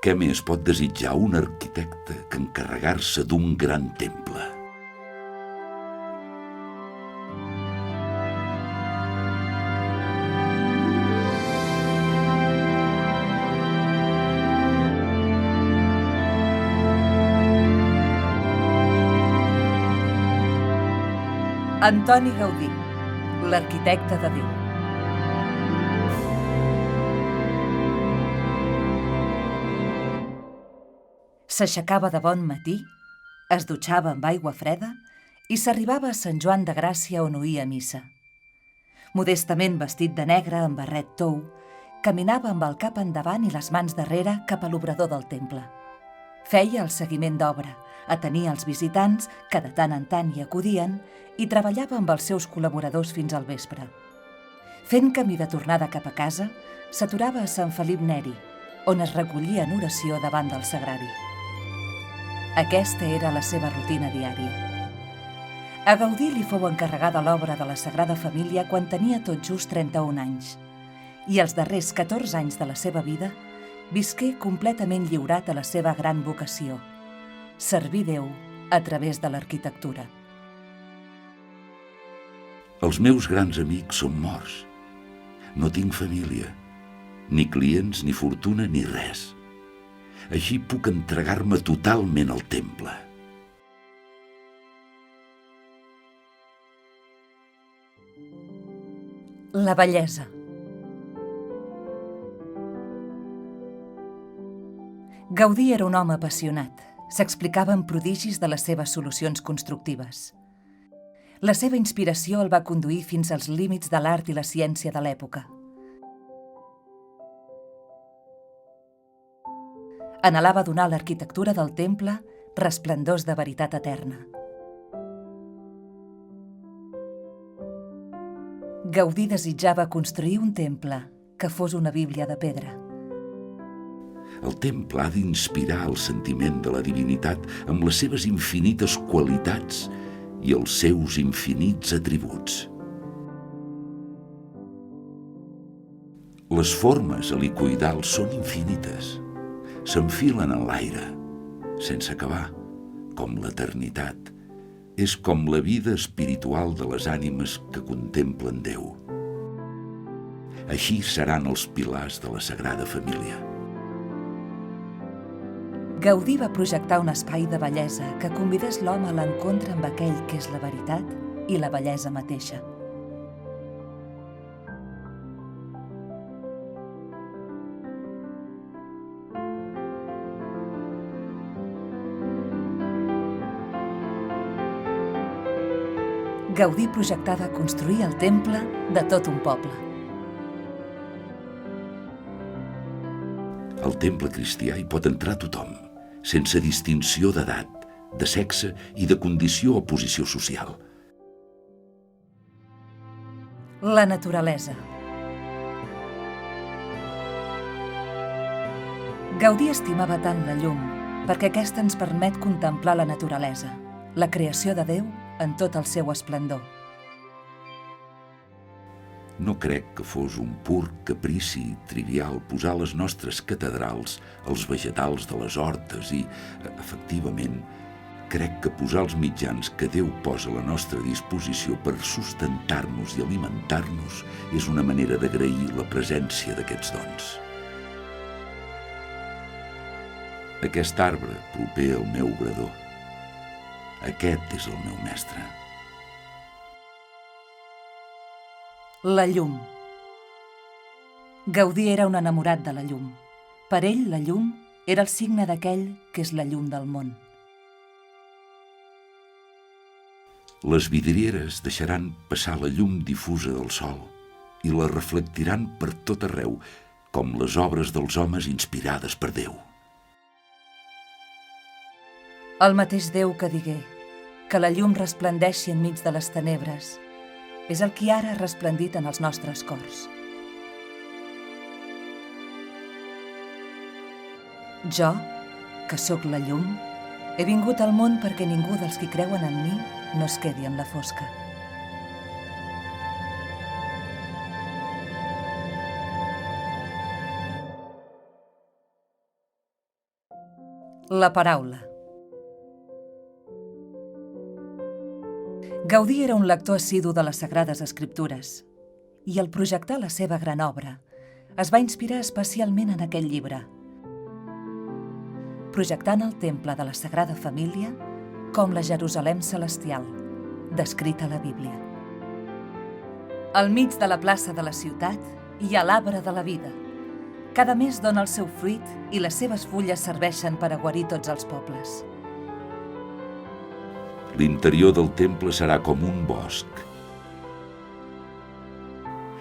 Què més pot desitjar un arquitecte que encarregar-se d'un gran temple? Antoni Gaudí, l'arquitecte de Déu. S'aixecava de bon matí, es dutxava amb aigua freda i s'arribava a Sant Joan de Gràcia on oïa missa. Modestament vestit de negre amb barret tou, caminava amb el cap endavant i les mans darrere cap a l'obrador del temple. Feia el seguiment d'obra, atenia els visitants que de tant en tant hi acudien i treballava amb els seus col·laboradors fins al vespre. Fent camí de tornada cap a casa, s'aturava a Sant Felip Neri, on es recollia en oració davant del sagrari. Aquesta era la seva rutina diària. A Gaudí li fou encarregada l'obra de la Sagrada Família quan tenia tot just 31 anys, i els darrers 14 anys de la seva vida visqué completament lliurat a la seva gran vocació, servir Déu a través de l'arquitectura. Els meus grans amics són morts. No tinc família, ni clients, ni fortuna, ni res. Així puc entregar-me totalment al temple. La bellesa. Gaudí era un home apassionat. S'explicava en prodigis de les seves solucions constructives. La seva inspiració el va conduir fins als límits de l'art i la ciència de l'època. Anhelava donar a l'arquitectura del temple resplendors de veritat eterna. Gaudí desitjava construir un temple que fos una bíblia de pedra. El temple ha d'inspirar el sentiment de la divinitat amb les seves infinites qualitats i els seus infinits atributs. Les formes helicoïdals són infinites. S'enfilen en l'aire, sense acabar, com l'eternitat. És com la vida espiritual de les ànimes que contemplen Déu. Així seran els pilars de la Sagrada Família. Gaudí va projectar un espai de bellesa que convidés l'home a l'encontre amb aquell que és la veritat i la bellesa mateixa. Gaudí projectava construir el temple de tot un poble. Al temple cristià hi pot entrar tothom, sense distinció d'edat, de sexe i de condició o posició social. La naturalesa. Gaudí estimava tant la llum perquè aquesta ens permet contemplar la naturalesa, la creació de Déu en tot el seu esplendor. No crec que fos un pur caprici trivial posar a les nostres catedrals els vegetals de les hortes i, efectivament, crec que posar els mitjans que Déu posa a la nostra disposició per sustentar-nos i alimentar-nos és una manera d'agrair la presència d'aquests dons. Aquest arbre proper al meu obrador. Aquest és el meu mestre. La llum. Gaudí era un enamorat de la llum. Per ell, la llum era el signe d'aquell que és la llum del món. Les vidrieres deixaran passar la llum difusa del sol i la reflectiran per tot arreu, com les obres dels homes inspirades per Déu. El mateix Déu que digué que la llum resplendeixi enmig de les tenebres és el qui ara ha resplendit en els nostres cors. Jo, que sóc la llum, he vingut al món perquè ningú dels qui creuen en mi no es quedi en la fosca. La paraula. Gaudí era un lector assidu de les Sagrades Escriptures i al projectar la seva gran obra es va inspirar especialment en aquest llibre, projectant el temple de la Sagrada Família com la Jerusalem celestial, descrita a la Bíblia. Al mig de la plaça de la ciutat hi ha l'arbre de la vida. Cada mes dona el seu fruit i les seves fulles serveixen per a guarir tots els pobles. L'interior del temple serà com un bosc.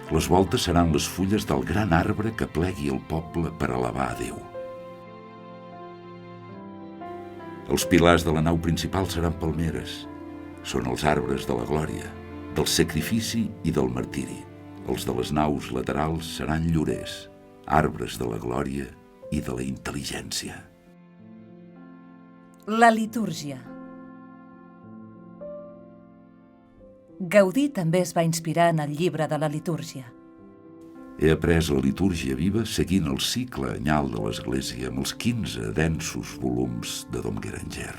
Les voltes seran les fulles del gran arbre que plegui el poble per alabar a Déu. Els pilars de la nau principal seran palmeres. Són els arbres de la glòria, del sacrifici i del martiri. Els de les naus laterals seran llorers, arbres de la glòria i de la intel·ligència. La litúrgia. Gaudí també es va inspirar en el llibre de la litúrgia. He après la litúrgia viva seguint el cicle anyal de l'Església amb els 15 densos volums de Dom Guéranger.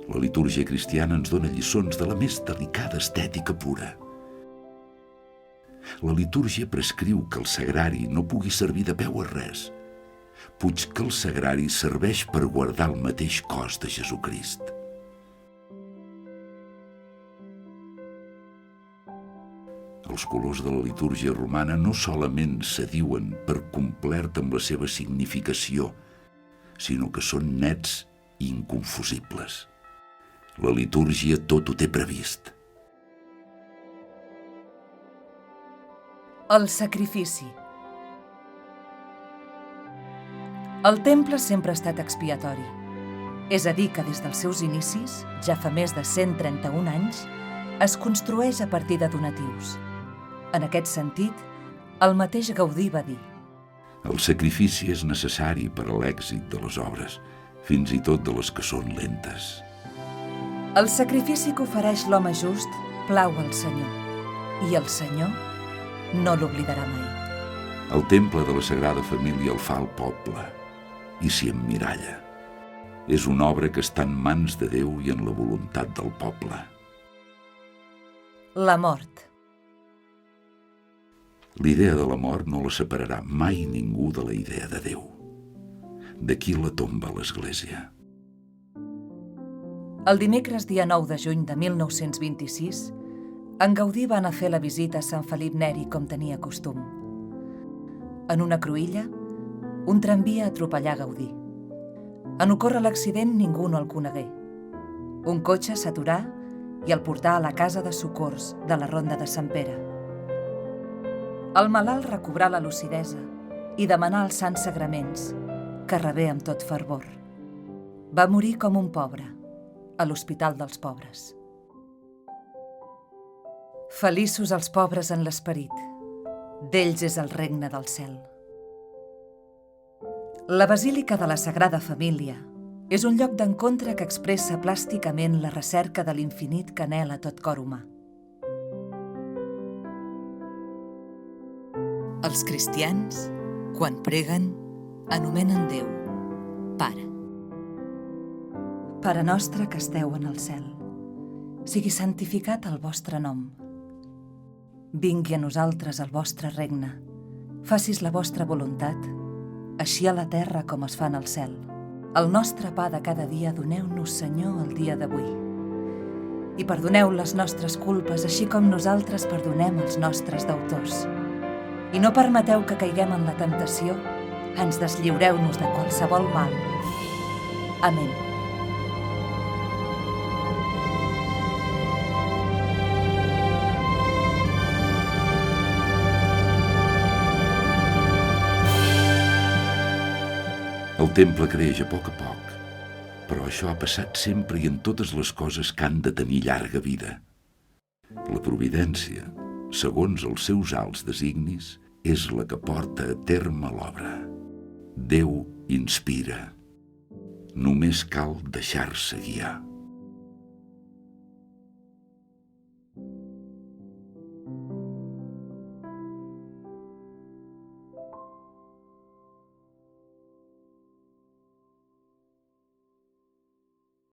La litúrgia cristiana ens dona lliçons de la més delicada estètica pura. La litúrgia prescriu que el sagrari no pugui servir de peu a res, puig que el sagrari serveix per guardar el mateix cos de Jesucrist. Els colors de la litúrgia romana no solament s'adiuen per complert amb la seva significació, sinó que són nets i inconfusibles. La litúrgia tot ho té previst. El sacrifici. El temple sempre ha estat expiatori. És a dir, que des dels seus inicis, ja fa més de 131 anys, es construeix a partir de donatius. En aquest sentit, el mateix Gaudí va dir: El sacrifici és necessari per a l'èxit de les obres, fins i tot de les que són lentes. El sacrifici que ofereix l'home just plau al Senyor, i el Senyor no l'oblidarà mai. El temple de la Sagrada Família el fa el poble i s'hi emmiralla. És una obra que està en mans de Déu i en la voluntat del poble. La mort. L'idea de la mort no la separarà mai ningú de la idea de Déu. D'aquí la tomba a l'Església. El dimecres dia 9 de juny de 1926, en Gaudí va anar a fer la visita a Sant Felip Neri com tenia costum. En una cruïlla, un tramvia atropellà Gaudí. En ocórrer l'accident ningú no el conegué. Un cotxe s'aturà i el portà a la casa de socors de la Ronda de Sant Pere. El malalt recobrà la lucidesa i demanà els sants sagraments, que rebé amb tot fervor. Va morir com un pobre, a l'Hospital dels Pobres. Feliços els pobres en l'esperit, d'ells és el regne del cel. La Basílica de la Sagrada Família és un lloc d'encontre que expressa plàsticament la recerca de l'infinit que anhela tot cor humà. Els cristians, quan preguen, anomenen Déu, Pare. Pare nostre que esteu en el cel, sigui santificat el vostre nom. Vingui a nosaltres el vostre regne. Facis la vostra voluntat, així a la terra com es fa en el cel. El nostre pa de cada dia doneu-nos, Senyor, el dia d'avui. I perdoneu les nostres culpes, així com nosaltres perdonem els nostres deutors. I no permeteu que caiguem en la temptació, ens deslliureu-nos de qualsevol mal. Amén. El temple creix a poc, però això ha passat sempre i en totes les coses que han de tenir llarga vida. La providència, segons els seus alts designis, és la que porta a terme l'obra. Déu inspira. Només cal deixar-se guiar.